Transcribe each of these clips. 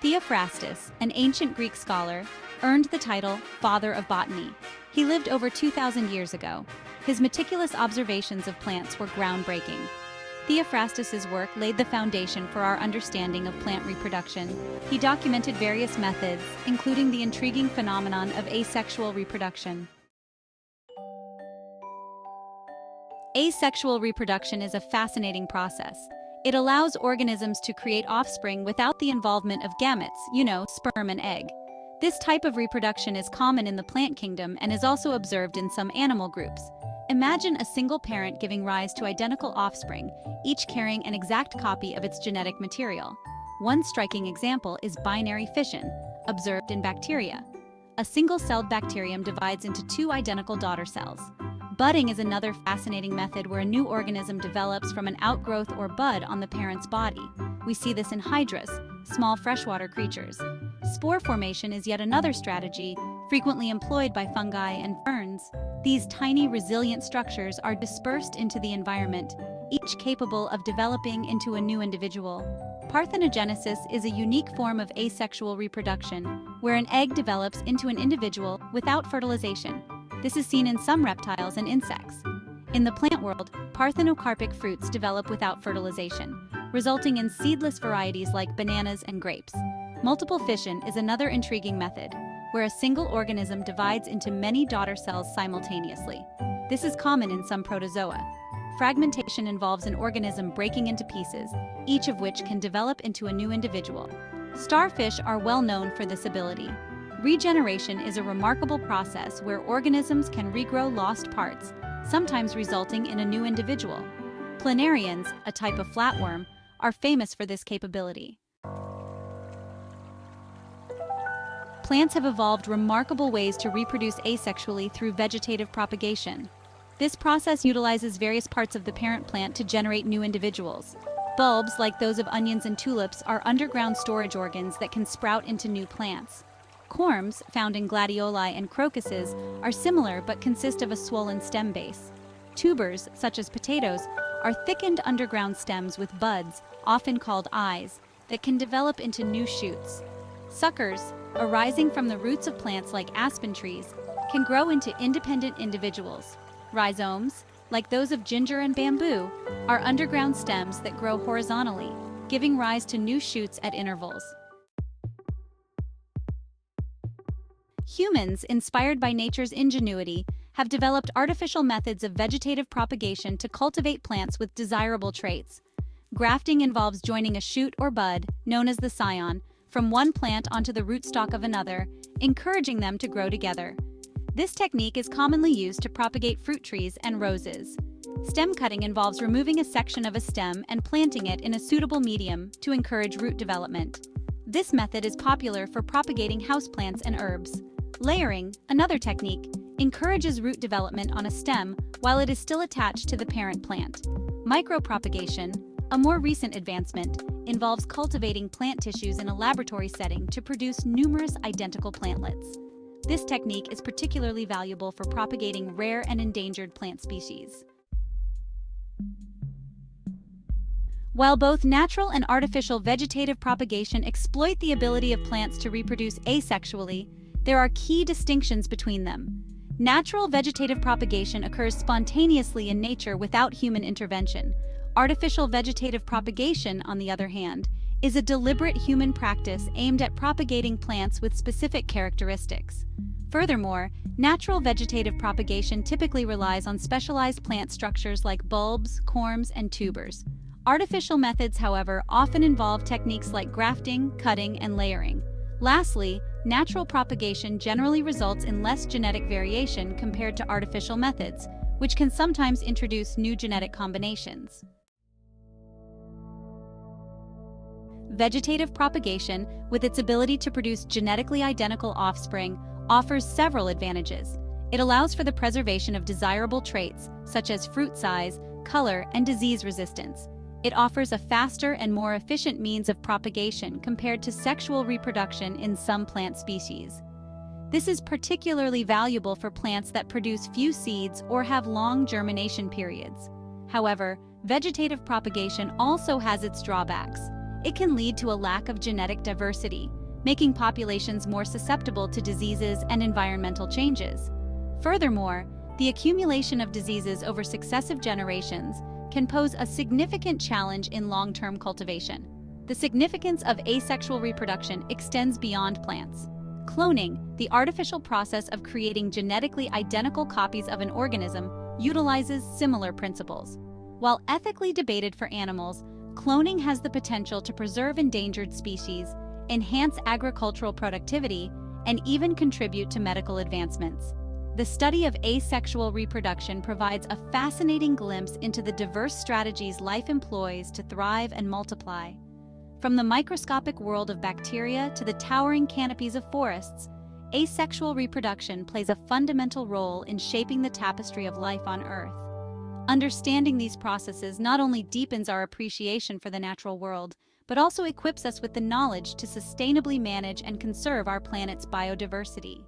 Theophrastus, an ancient Greek scholar, earned the title Father of Botany. He lived over 2,000 years ago. His meticulous observations of plants were groundbreaking. Theophrastus's work laid the foundation for our understanding of plant reproduction. He documented various methods, including the intriguing phenomenon of asexual reproduction. Asexual reproduction is a fascinating process. It allows organisms to create offspring without the involvement of gametes, sperm and egg. This type of reproduction is common in the plant kingdom and is also observed in some animal groups. Imagine a single parent giving rise to identical offspring, each carrying an exact copy of its genetic material. One striking example is binary fission, observed in bacteria. A single-celled bacterium divides into two identical daughter cells. Budding is another fascinating method where a new organism develops from an outgrowth or bud on the parent's body. We see this in hydras, small freshwater creatures. Spore formation is yet another strategy, frequently employed by fungi and ferns. These tiny, resilient structures are dispersed into the environment, each capable of developing into a new individual. Parthenogenesis is a unique form of asexual reproduction, where an egg develops into an individual without fertilization. This is seen in some reptiles and insects. In the plant world, parthenocarpic fruits develop without fertilization, resulting in seedless varieties like bananas and grapes. Multiple fission is another intriguing method, where a single organism divides into many daughter cells simultaneously. This is common in some protozoa. Fragmentation involves an organism breaking into pieces, each of which can develop into a new individual. Starfish are well known for this ability. Regeneration is a remarkable process where organisms can regrow lost parts, sometimes resulting in a new individual. Planarians, a type of flatworm, are famous for this capability. Plants have evolved remarkable ways to reproduce asexually through vegetative propagation. This process utilizes various parts of the parent plant to generate new individuals. Bulbs, like those of onions and tulips, are underground storage organs that can sprout into new plants. Corms, found in gladioli and crocuses, are similar but consist of a swollen stem base. Tubers, such as potatoes, are thickened underground stems with buds, often called eyes, that can develop into new shoots. Suckers, arising from the roots of plants like aspen trees, can grow into independent individuals. Rhizomes, like those of ginger and bamboo, are underground stems that grow horizontally, giving rise to new shoots at intervals. Humans, inspired by nature's ingenuity, have developed artificial methods of vegetative propagation to cultivate plants with desirable traits. Grafting involves joining a shoot or bud, known as the scion, from one plant onto the rootstock of another, encouraging them to grow together. This technique is commonly used to propagate fruit trees and roses. Stem cutting involves removing a section of a stem and planting it in a suitable medium to encourage root development. This method is popular for propagating houseplants and herbs. Layering, another technique, encourages root development on a stem while it is still attached to the parent plant. Micropropagation, a more recent advancement, involves cultivating plant tissues in a laboratory setting to produce numerous identical plantlets. This technique is particularly valuable for propagating rare and endangered plant species. While both natural and artificial vegetative propagation exploit the ability of plants to reproduce asexually, there are key distinctions between them. Natural vegetative propagation occurs spontaneously in nature without human intervention. Artificial vegetative propagation, on the other hand, is a deliberate human practice aimed at propagating plants with specific characteristics. Furthermore, natural vegetative propagation typically relies on specialized plant structures like bulbs, corms, and tubers. Artificial methods, however, often involve techniques like grafting, cutting, and layering. Lastly, natural propagation generally results in less genetic variation compared to artificial methods, which can sometimes introduce new genetic combinations. Vegetative propagation, with its ability to produce genetically identical offspring, offers several advantages. It allows for the preservation of desirable traits, such as fruit size, color, and disease resistance. It offers a faster and more efficient means of propagation compared to sexual reproduction in some plant species. This is particularly valuable for plants that produce few seeds or have long germination periods. However, vegetative propagation also has its drawbacks. It can lead to a lack of genetic diversity, making populations more susceptible to diseases and environmental changes. Furthermore, the accumulation of diseases over successive generations can pose a significant challenge in long-term cultivation. The significance of asexual reproduction extends beyond plants. Cloning, the artificial process of creating genetically identical copies of an organism, utilizes similar principles. While ethically debated for animals, cloning has the potential to preserve endangered species, enhance agricultural productivity, and even contribute to medical advancements. The study of asexual reproduction provides a fascinating glimpse into the diverse strategies life employs to thrive and multiply. From the microscopic world of bacteria to the towering canopies of forests, asexual reproduction plays a fundamental role in shaping the tapestry of life on Earth. Understanding these processes not only deepens our appreciation for the natural world, but also equips us with the knowledge to sustainably manage and conserve our planet's biodiversity.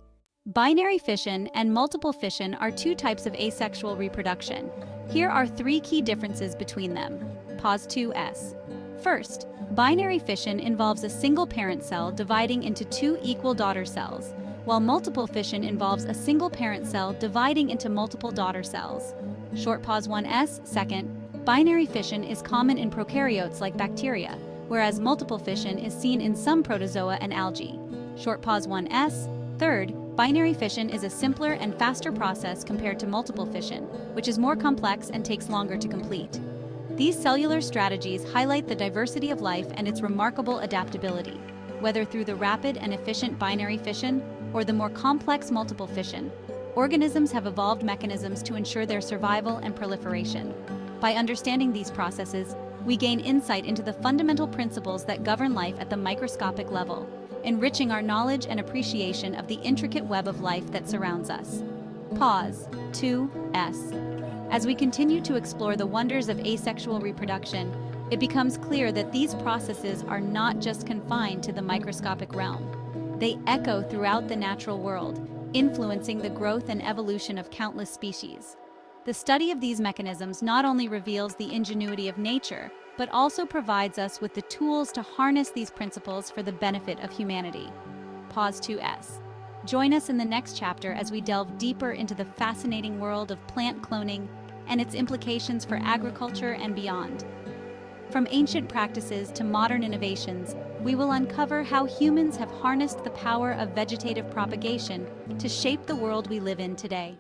Binary fission and multiple fission are two types of asexual reproduction. Here are three key differences between them. Pause 2s. First, binary fission involves a single parent cell dividing into two equal daughter cells, while multiple fission involves a single parent cell dividing into multiple daughter cells. Short pause 1s. Second, binary fission is common in prokaryotes like bacteria, whereas multiple fission is seen in some protozoa and algae. Short pause 1s. Third, binary fission is a simpler and faster process compared to multiple fission, which is more complex and takes longer to complete. These cellular strategies highlight the diversity of life and its remarkable adaptability. Whether through the rapid and efficient binary fission or the more complex multiple fission, organisms have evolved mechanisms to ensure their survival and proliferation. By understanding these processes, we gain insight into the fundamental principles that govern life at the microscopic level, enriching our knowledge and appreciation of the intricate web of life that surrounds us. Pause 2s. As we continue to explore the wonders of asexual reproduction, it becomes clear that these processes are not just confined to the microscopic realm. They echo throughout the natural world, influencing the growth and evolution of countless species. The study of these mechanisms not only reveals the ingenuity of nature, but also provides us with the tools to harness these principles for the benefit of humanity. Pause 2s. Join us in the next chapter as we delve deeper into the fascinating world of plant cloning and its implications for agriculture and beyond. From ancient practices to modern innovations, we will uncover how humans have harnessed the power of vegetative propagation to shape the world we live in today.